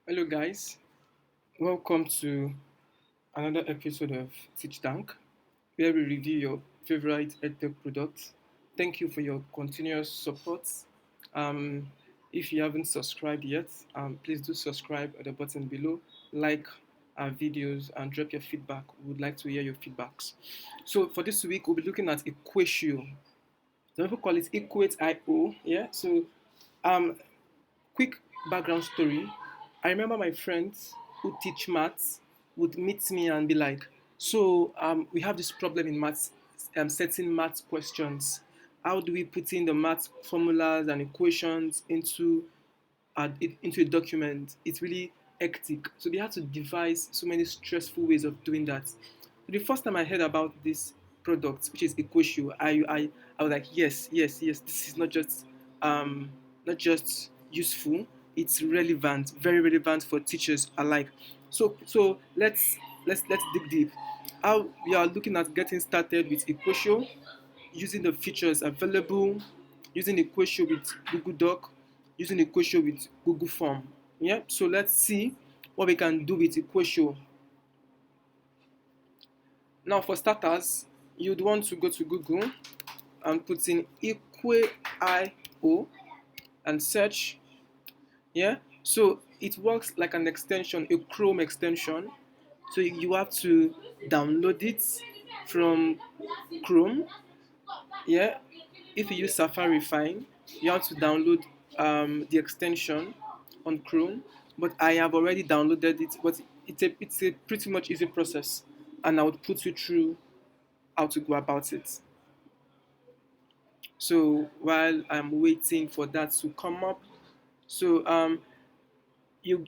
Hello, guys. Welcome to another episode of Teach Tank, where we review your favorite edtech products. Thank you for your continuous support. Um, if you haven't subscribed yet, please do subscribe at the button below, like our videos, and drop your feedback. We would like to hear your feedbacks. So, for this week, we'll be looking at EquatIO. Some people call it EquatIO. Yeah. So, um, quick background story. I remember my friends who teach maths would meet me and be like, so we have this problem in maths, setting maths questions. How do we put in the maths formulas and equations into a document? It's really hectic. So they had to devise so many stressful ways of doing that. The first time I heard about this product, which is EquatIO, I was like, yes, yes, yes. This is not just useful. It's relevant, very relevant for teachers alike. So let's dig deep. How we are looking at getting started with EquatIO, using the features available, using EquatIO with Google Doc, using EquatIO with Google Form. Yeah. So let's see what we can do with EquatIO. Now, for starters, you'd want to go to Google and put in EquatIO and search. Yeah, so it works like an extension, a Chrome extension. So you have to download it from Chrome. Yeah, if you use Safari, fine. You have to download the extension on Chrome. But I have already downloaded it. But it's a pretty much easy process, and I would put you through how to go about it. So while I'm waiting for that to come up, so you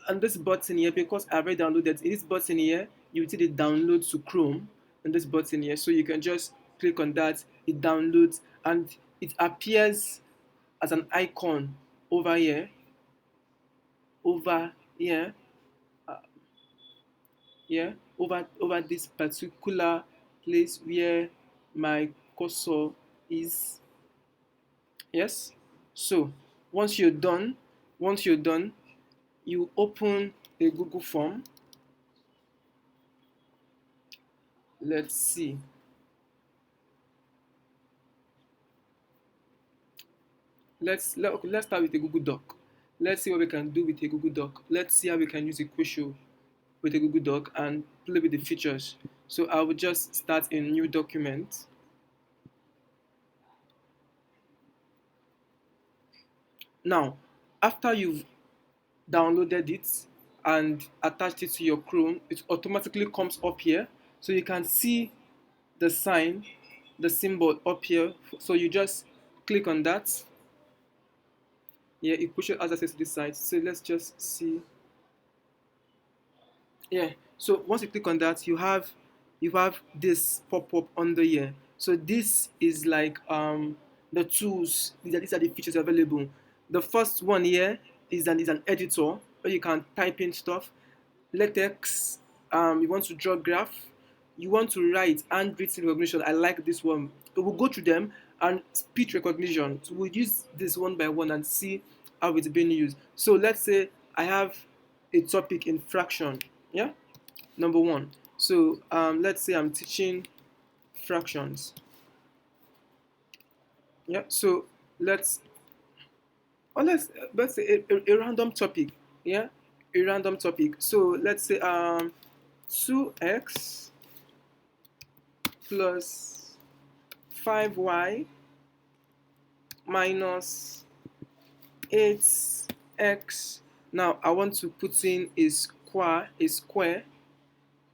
on this button here, because I already downloaded this button here, you see the download to Chrome and this button here. So you can just click on that, it downloads, and it appears as an icon over here, over here, uh, yeah, over this particular place where my cursor is. Yes. So once you're done, once you're done, you open a Google form. Let's see. Let's start with a Google Doc. Let's see what we can do with a Google Doc. Let's see how we can use EquatIO with a Google Doc and play with the features. So I will just start a new document. Now, after you've downloaded it and attached it to your Chrome, it automatically comes up here. So you can see the sign, the symbol up here. So you just click on that. Yeah, EquatIO has access to this site. So let's just see. Yeah. So once you click on that, you have this pop-up under here. So this is like the tools. These are the features available. The first one here is an editor where you can type in stuff. LaTeX. You want to draw graph. You want to write handwritten recognition. I like this one. So we'll go through them, and speech recognition. So we'll use this one by one and see how it's being used. So let's say I have a topic in fraction. Yeah, number one. So let's say I'm teaching fractions. Yeah. So let's let's say a random topic. Yeah, a random topic. So let's say 2x plus 5y minus 8x. Now I want to put in a square.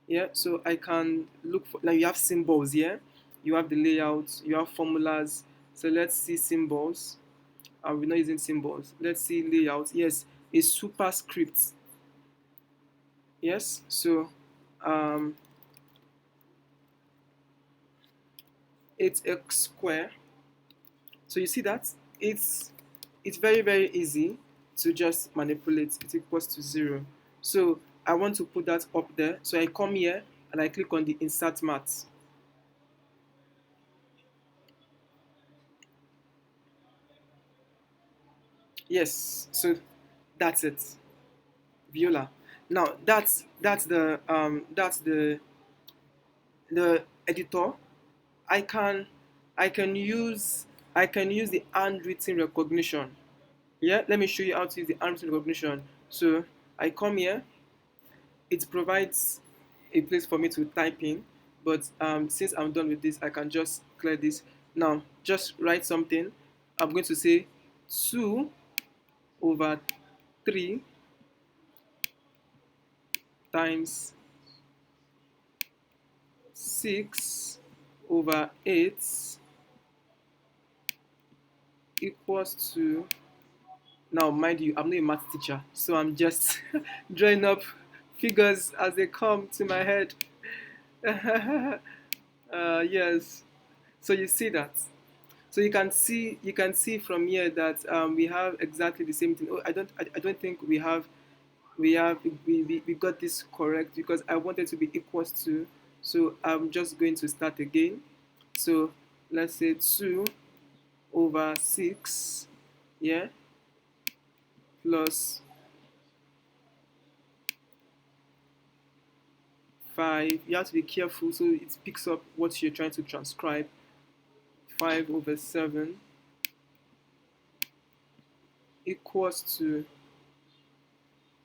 Yeah, so I can look for, like, you have symbols here, you have the layout, you have formulas. So let's see symbols. We're not using symbols. Let's see layout. Yes, a superscript. Yes, so um 8x square. So you see that it's very, very easy to just manipulate. It equals to 0. So I want to put that up there. So I come here and I click on the insert math. Yes, so that's it. Viola. Now that's the editor. I can I can use I can use the handwritten recognition. Yeah, let me show you how to use the handwritten recognition. So I come here, it provides a place for me to type in, but since I'm done with this, I can just clear this. Now, just write something. I'm going to say 2 over 3 times 6 over 8 equals to, now mind you, I'm not a math teacher, so I'm just drawing up figures as they come to my head. Yes, so you see that. So you can see from here that we have exactly the same thing. Oh, I don't think we have we got this correct because I wanted to be equals to. So I'm just going to start again. So let's say 2 over 6, yeah, plus 5. You have to be careful so it picks up what you're trying to transcribe. 5 over 7 equals to,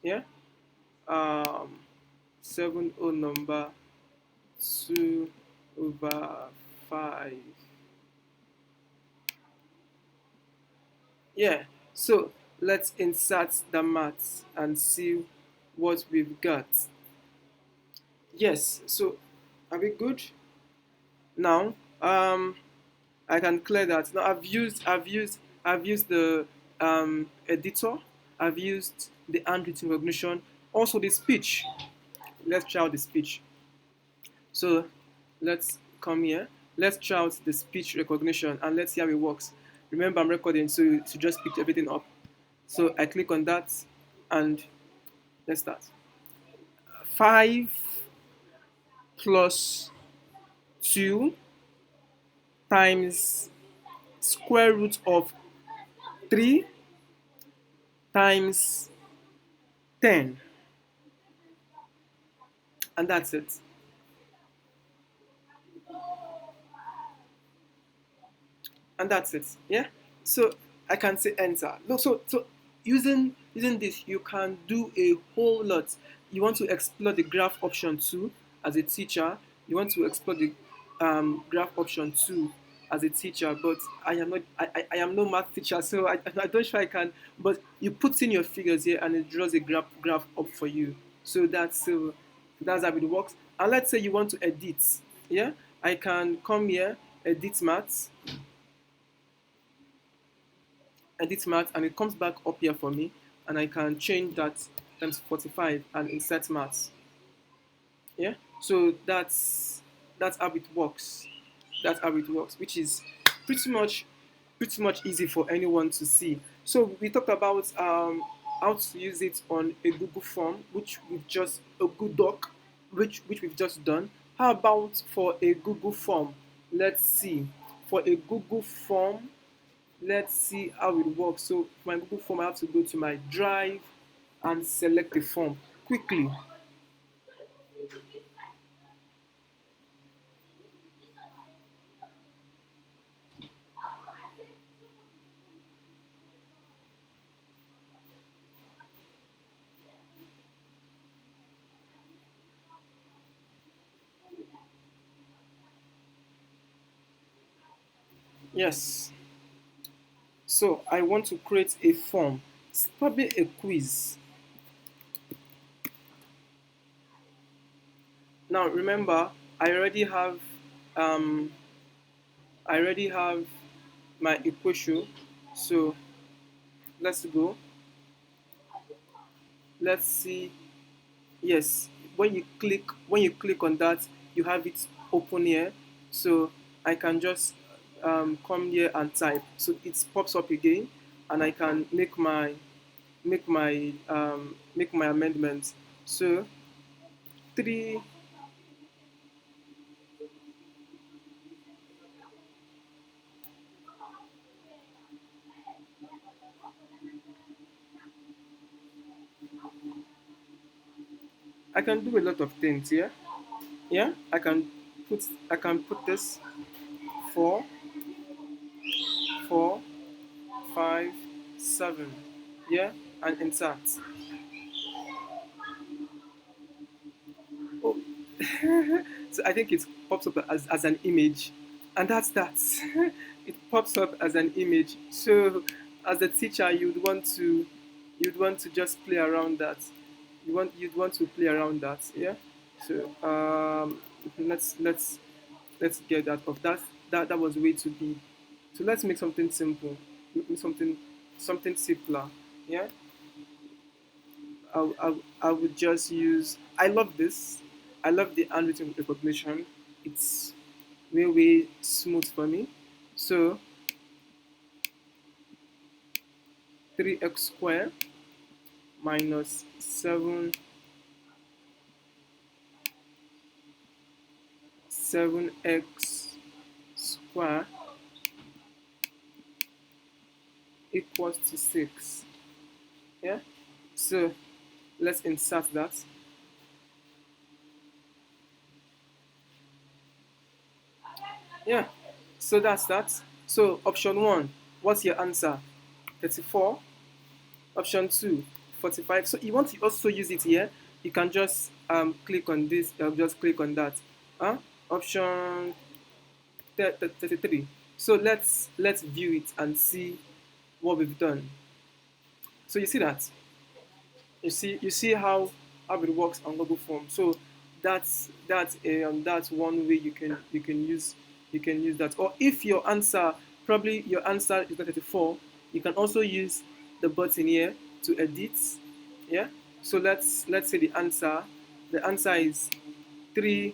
yeah, um 7 whole number 2 over 5. Yeah, so let's insert the maths and see what we've got. Yes, so are we good? Now, I can clear that. Now I've used the editor, I've used the handwritten recognition, also the speech. Let's try out the speech. So let's come here. Let's try out the speech recognition and let's see how it works. Remember, I'm recording, so to just pick everything up. So I click on that and let's start. 5 plus 2 times square root of 3 times 10. And that's it. And that's it. Yeah. So I can say enter. No, so using this, you can do a whole lot. You want to explore the graph option too as a teacher. You want to explore the graph option too as a teacher. But I am not. I am no math teacher, so I don't sure I can. But you put in your figures here, and it draws a graph up for you. So that's how it works. And let's say you want to edit. Yeah, I can come here, edit maths, edit math, and it comes back up here for me, and I can change that times 45 and insert maths. Yeah, so that's how it works. That's how it works, which is pretty much pretty much easy for anyone to see. So we talked about how to use it on a Google form, which we've just a Google Doc, which we've just done. How about for a Google form? Let's see. For a Google form, let's see how it works. So for my Google form, I have to go to my drive and select the form quickly. Yes. So I want to create a form. It's probably a quiz. Now remember, I already have um, I already have my equation. So let's go. Let's see. Yes, when you click on that, you have it open here. So I can just come here and type. So it pops up again, and I can make my amendments. So 3. I can do a lot of things. Yeah, yeah. I can put this 4, 4, 5, 7. Yeah, and insert. Oh, so I think it pops up as an image, and that's that. It pops up as an image. So as a teacher, you'd want to just play around that. You'd want to play around that. Yeah. So let's get that off. That was way too big. So let's make something simple. Make something simpler. Yeah. I would just use. I love this. I love the handwritten recognition. It's way smooth for me. So 3x squared minus 7x squared equals to 6. Yeah. So let's insert that. Yeah. So that's that. So option one, what's your answer? 34. Option two, 45. So you want to also use it here, you can just click on this, just click on that. Option 33. So let's view it and see what we've done. So you see that? You see how it works on Google Form. So that's one way you can use that. Or if your answer, probably your answer is not 34, you can also use the button here to edit. Yeah. So let's say the answer is 3x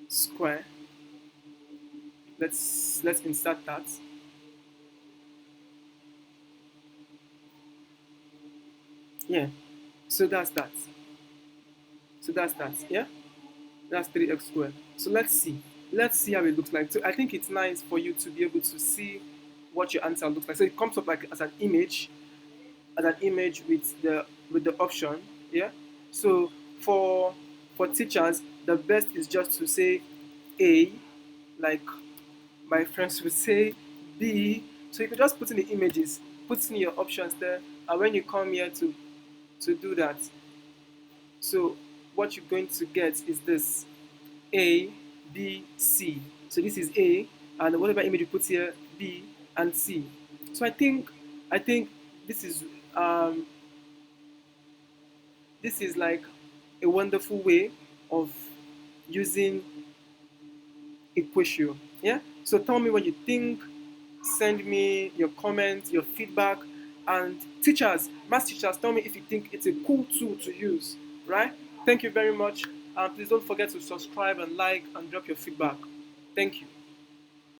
square. Let's insert that. Yeah. So that's that. So that's that. Yeah. That's 3x squared. So let's see. Let's see how it looks like. So I think it's nice for you to be able to see what your answer looks like. So it comes up like as an image with the option. Yeah. So for for teachers, the best is just to say A, like my friends would say B. So you could just put in the images, put in your options there, and when you come here to do that, so what you're going to get is this: A, B, C. So this is A, and whatever image you put here, B and C. So I think this is um, this is like a wonderful way of using EquatIO. Yeah. So tell me what you think. Send me your comments, your feedback, and teachers, math teachers, tell me if you think it's a cool tool to use. Right? Thank you very much. Please don't forget to subscribe and like and drop your feedback. Thank you.